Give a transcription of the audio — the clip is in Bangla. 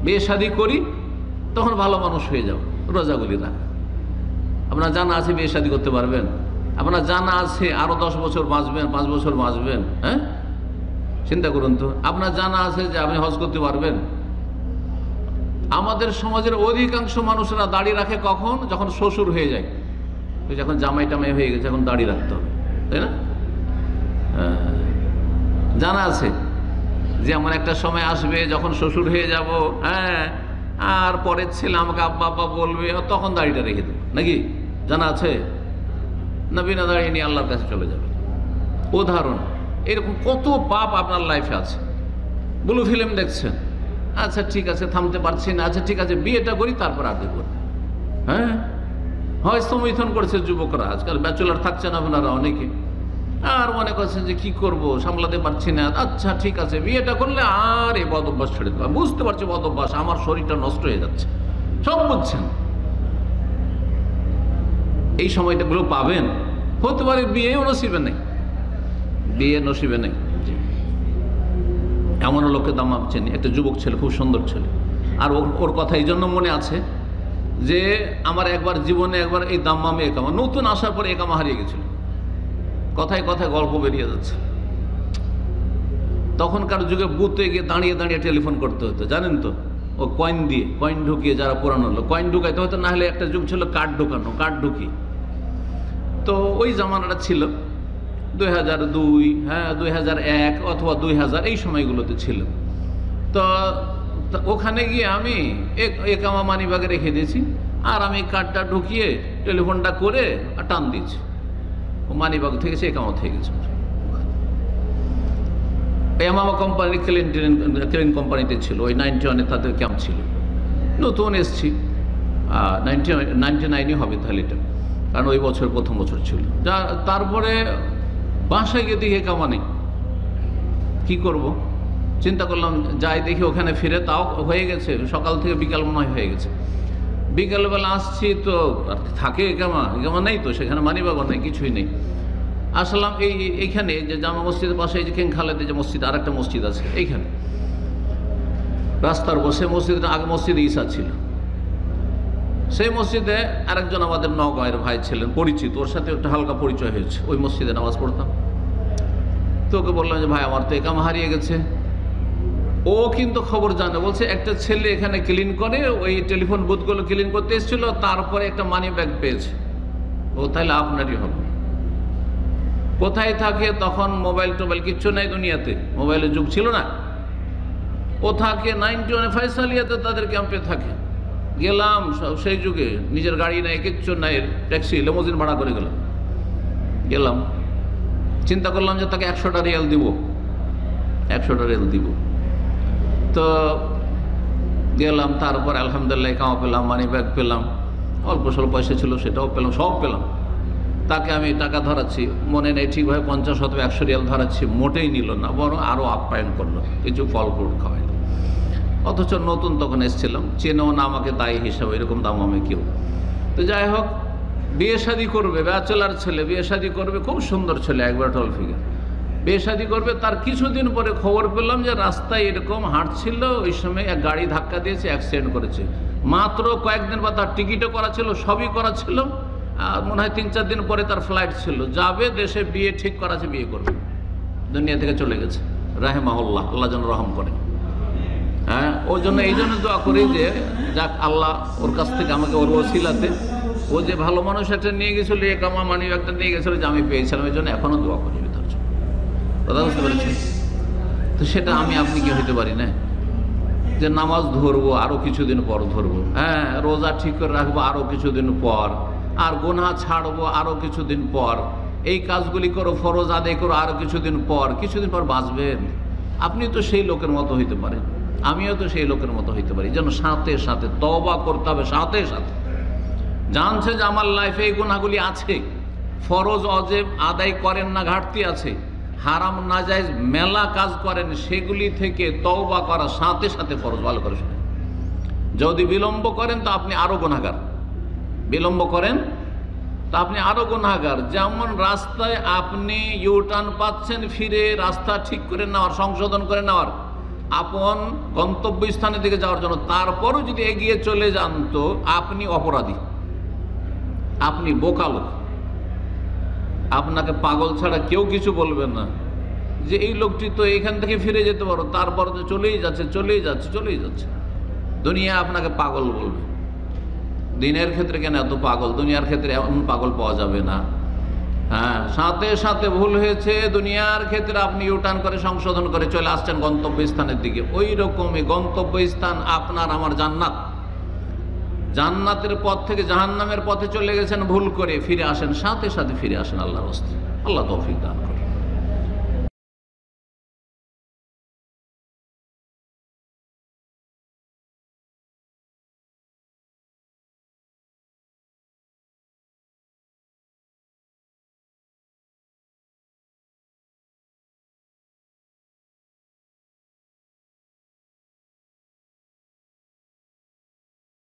বিয়ে শাদী করি তখন ভালো মানুষ হয়ে যাও, রোজাগুলি রাখ। আপনার জানা আছে বিয়ে শাদী করতে পারবেন? আপনার জানা আছে আরো 10 বছর বাঁচবেন, 5 বছর বাঁচবেন? হ্যাঁ, চিন্তা করুন তো। আপনার জানা আছে যে আপনি হজ করতে পারবেন? আমাদের সমাজের অধিকাংশ মানুষরা দাড়ি রাখে কখন? যখন শ্বশুর হয়ে যায়, যখন জামাই টামাই হয়ে গেছে এখন দাড়ি রাখতে হবে, তাই না? জানা আছে যে আমার একটা সময় আসবে যখন শ্বশুর হয়ে যাব, হ্যাঁ, আর পরের ছেলে আমাকে আব্বা আব্বা বলবে, তখন দাড়িটা রেখে দেবো, নাকি? জানা আছে না? বিনা দাড়ি নিয়ে আল্লাহর কাছে চলে যাবে। উদাহরণ এরকম কত পাপ আপনার লাইফে আছে। ব্লু ফিল্ম দেখছেন, আচ্ছা ঠিক আছে থামতে পারছি না, আচ্ছা ঠিক আছে বিয়েটা করি তারপর আর দেখব। হ্যাঁ, হয় স্তমিথন করছে যুবকরা, আজকাল ব্যাচেলর থাকছেন আপনারা অনেকে, আর মনে করছেন যে কি করব, সামলাতে পারছি না, আচ্ছা ঠিক আছে বিয়েটা করলে আর এই বদ অভ্যাস ছেড়ে দেবো, বুঝতে পারছি বদ অভ্যাস, আমার শরীরটা নষ্ট হয়ে যাচ্ছে, সব বুঝছেন। এই সময়টাগুলো পাবেন, হতে পারে বিয়েও নসিবে নেই, বিয়ে নসিবে নেই। এমন লোককে দাম ভাবছেন, একটা যুবক ছেলে, খুব সুন্দর ছেলে, আর ওর কথা এই জন্য মনে আছে যে আমার একবার জীবনে একবার এই দাম্মামে একামা, নতুন আসার পরে একামা হারিয়ে গেছিল। কথায় কথায় গল্প বেরিয়ে যাচ্ছে। তখনকার যুগে বুথে গিয়ে দাঁড়িয়ে দাঁড়িয়ে টেলিফোন করতে হতো, জানেন তো? ও কয়েন দিয়ে, কয়েন ঢুকিয়ে, যারা পুরানো লোক কয়েন ঢুকাইতে হতো, না হলে একটা যুগ ছিল কার্ড ঢুকানো, কার্ড ঢুকিয়ে। তো ওই জামানাটা ছিল 2002, হ্যাঁ 2001 অথবা 2000, এই সময়গুলোতে ছিল। তো ওখানে গিয়ে আমি একামা মানি ব্যাগে রেখে দিয়েছি, আর আমি কার্ডটা ঢুকিয়ে টেলিফোনটা করে আর টান দিয়েছি, ও মানি ব্যাগ থেকে সে একামা থেকে গেছে। এমামা কোম্পানি ক্লিন কোম্পানিতে ছিল, ওই 91-এ তাদের ক্যাম্প ছিল। নতুন এসছি, 99 হবে তাহলে এটা, কারণ ওই বছর প্রথম বছর ছিল। তারপরে বাসায় গিয়ে দেখি একামা নেই, কী করব? চিন্তা করলাম যাই দেখি ওখানে ফিরে, তাও হয়ে গেছে সকাল থেকে বিকাল মনে হয়ে গেছে। বিকালবেলা আসছি তো থাকে একামা নেই, তো সেখানে মানিব্যাগও নেই, কিছুই নেই। আসলাম এইখানে যে জামা মসজিদের পাশে, এই যে কিং খালেদে যে মসজিদ, আর একটা মসজিদ আছে এইখানে রাস্তার বসে, মসজিদের আগে মসজিদে ঈসা ছিল, সেই মসজিদে আরেকজন আমাদের নওগাঁয়ের ভাই ছিলেন পরিচিত, ওর সাথে একটা হালকা পরিচয় হয়েছে, ওই মসজিদে নামাজ পড়তাম। তো ওকে বললাম যে ভাই আমার তো একামা হারিয়ে গেছে। ও কিন্তু খবর জানে, বলছে একটা ছেলে এখানে ক্লিন করে, ওই টেলিফোন বুথগুলো ক্লিন করতে এসেছিল, তারপরে একটা মানি ব্যাগ পেয়েছে। ও তাহলে আপনারই হবে। কোথায় থাকে তখন? মোবাইল টোবাইল কিচ্ছু নাই দুনিয়াতে, মোবাইলের যুগ ছিল না। ও থাকে 91 ফয়সালিয়াতে, তাদের ক্যাম্পে থাকে। গেলাম সেই যুগে, নিজের গাড়ি নাই, কিচ্ছু নাই, ট্যাক্সি লিমোজিন ভাড়া করে গেলাম। চিন্তা করলাম যে তাকে 100টা রিয়াল দিব, 100টা রিয়াল দিব। তো গেলাম, তারপর আলহামদুলিল্লাহ কামা পেলাম, মানি ব্যাগ পেলাম, অল্প স্বল্প পয়সা ছিল সেটাও পেলাম, সব পেলাম। তাকে আমি টাকা ধরাচ্ছি, মনে নেই ঠিকভাবে 50 অথবা 100 রিয়াল ধরাচ্ছি, মোটেই নিল না, বরং আরও আপ্যায়ন করলো, কিছু ফল ফ্রুট খাওয়াইল। অথচ নতুন তখন এসেছিলাম, চেনেও না আমাকে দায়ী হিসাবে, এরকম দাম আমি কেউ। তো যাই হোক, বিয়ে শাদী করবে, ব্যাচেলার ছেলে বিয়ে শাদী করবে, খুব সুন্দর ছেলে, একবার টল ফিগার, বিয়ে শাদী করবে। তার কিছুদিন পরে খবর পেলাম যে রাস্তায় এরকম হাঁটছিল, ওই সময় এক গাড়ি ধাক্কা দিয়েছে, অ্যাক্সিডেন্ট করেছে। মাত্র কয়েকদিন বা তার টিকিটও করা ছিল, সবই করা ছিল, আর মনে হয় 3-4 দিন পরে তার ফ্লাইট ছিল, যাবে দেশে, বিয়ে ঠিক করা আছে, বিয়ে করবে, দুনিয়া থেকে চলে গেছে। রাহেমাহুল্লাহ, আল্লাহ যেন রহম করেন। হ্যাঁ, ওই জন্য এই জন্য দোয়া করি যে যাক আল্লাহ ওর কাছ থেকে আমাকে, ওর ওসিলাতে, ও যে ভালো মানুষ একটা নিয়ে গেছিল, একামা মানি একটা নিয়ে গেছিলো, যে আমি পেয়েছিলাম, এই জন্য এখনও দোয়া করি তার জন্য। কথা বুঝতে পেরেছি? তো সেটা আমি আপনি কি হইতে পারি না, যে নামাজ ধরবো আরও কিছুদিন পর ধরবো, হ্যাঁ রোজা ঠিক করে রাখবো আরও কিছুদিন পর, আর গুনাহ ছাড়বো আরও কিছুদিন পর, এই কাজগুলি করো, ফরজ আদায় করো আরও কিছুদিন পর বাঁচবেন। আপনি তো সেই লোকের মতো হইতে পারেন, আমিও তো সেই লোকের মতো হইতে পারি, যেন সাথে সাথে তওবা করতে হবে, সাথে সাথে জানছে যে আমার লাইফে এই গুনাহগুলি আছে, ফরজ অজেব আদায় করেন না, ঘাটতি আছে, হারাম নাজায়েজ মেলা কাজ করেন, সেগুলি থেকে তওবা করার সাথে সাথে ফরজ। ভালো করে শুনেন, যদি বিলম্ব করেন তো আপনি আরও গুনাহগার, বিলম্ব করেন তা আপনি আরও গুনাহগার। যেমন রাস্তায় আপনি ইউটার্ন পাচ্ছেন, ফিরে রাস্তা ঠিক করে নেওয়ার, সংশোধন করে নেওয়ার, আপন গন্তব্যস্থানের দিকে যাওয়ার জন্য, তারপরও যদি এগিয়ে চলে যান তো আপনি অপরাধী, আপনি বোকা লোক। আপনাকে পাগল ছাড়া কেউ কিছু বলবে না যে এই লোকটি তো এইখান থেকে ফিরে যেতে পারো, তারপর তো চলেই যাচ্ছে চলেই যাচ্ছে চলেই যাচ্ছে। দুনিয়া আপনাকে পাগল বলবে। দিনের ক্ষেত্রে কেন এত পাগল, দুনিয়ার ক্ষেত্রে এমন পাগল পাওয়া যাবে না। হ্যাঁ, সাথে সাথে ভুল হয়েছে, দুনিয়ার ক্ষেত্রে আপনি ইউটার্ন করে সংশোধন করে চলে আসছেন গন্তব্যস্থানের দিকে। ওই রকমই গন্তব্যস্থান আপনার আমার জান্নাত। জান্নাতের পথ থেকে জাহান্নামের পথে চলে গেছেন ভুল করে, ফিরে আসেন, সাথে সাথে ফিরে আসেন আল্লাহর রাস্তায়। আল্লাহ তৌফিক দান করেন।